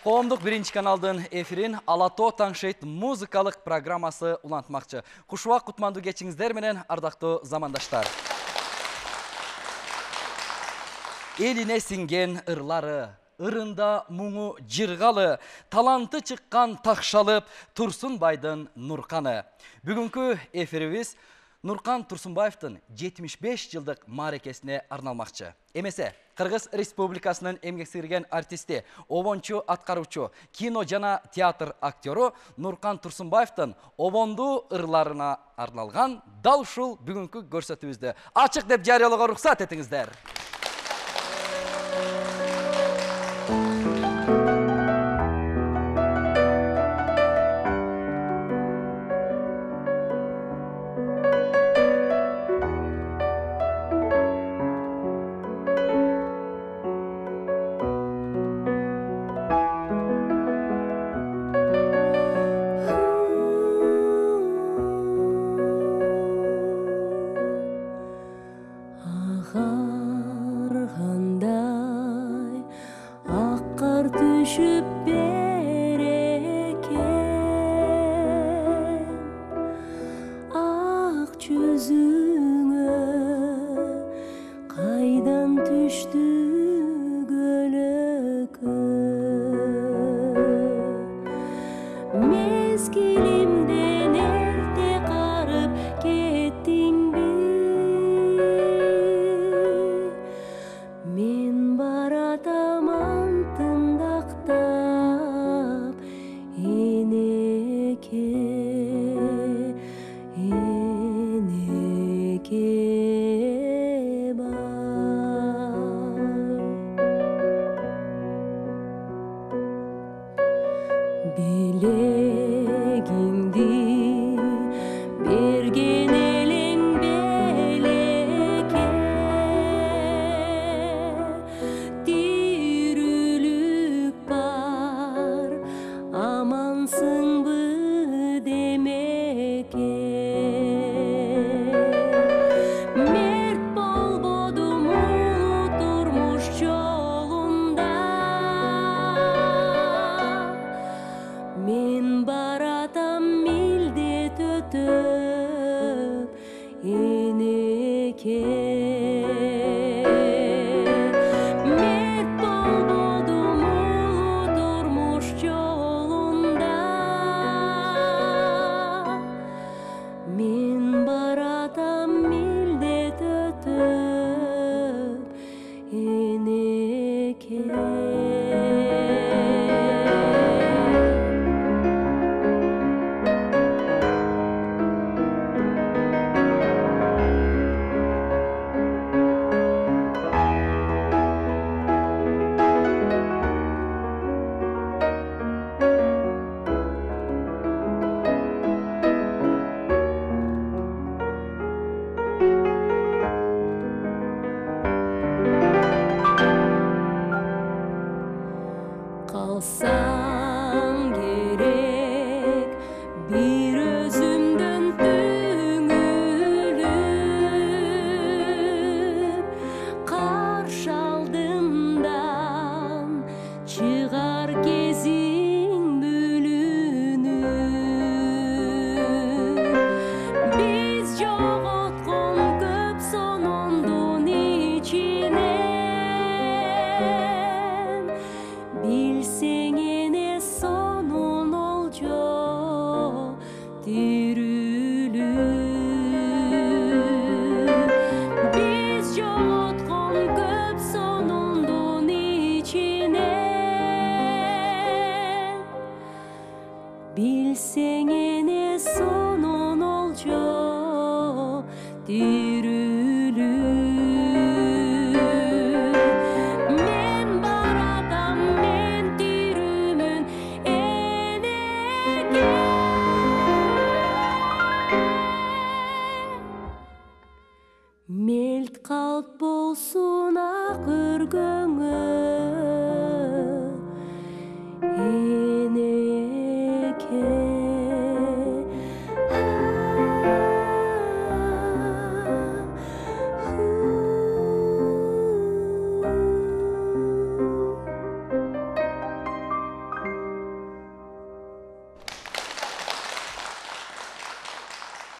Коомдук биринчи каналдын эфирин Алато Таңшейт музыкалык программасы улантмакчы. Кушубак кутмандуу кечиңиздер менен, ардактуу замандаштар. Элине синген ырлары, ырында муңу жыргалы, таланты чыккан такшалып, Турсунбайдын Нурканы. Бүгүнкү эфирибиз Нуркан Турсунбаевдин 75 жылдык мааракесине арналмакчы. Эмесе, Кыргыз Республикасынын эмгек сиңирген артисти, обончу аткаруучу, кино жана театр актеру Нуркан Турсунбаевдин обондуу ырларына арналган дал ушул бүгүнкү көрсөтүүбүздү ачык деп жарыялоого уруксат этиңиздер. Bilseng ene sonun oljo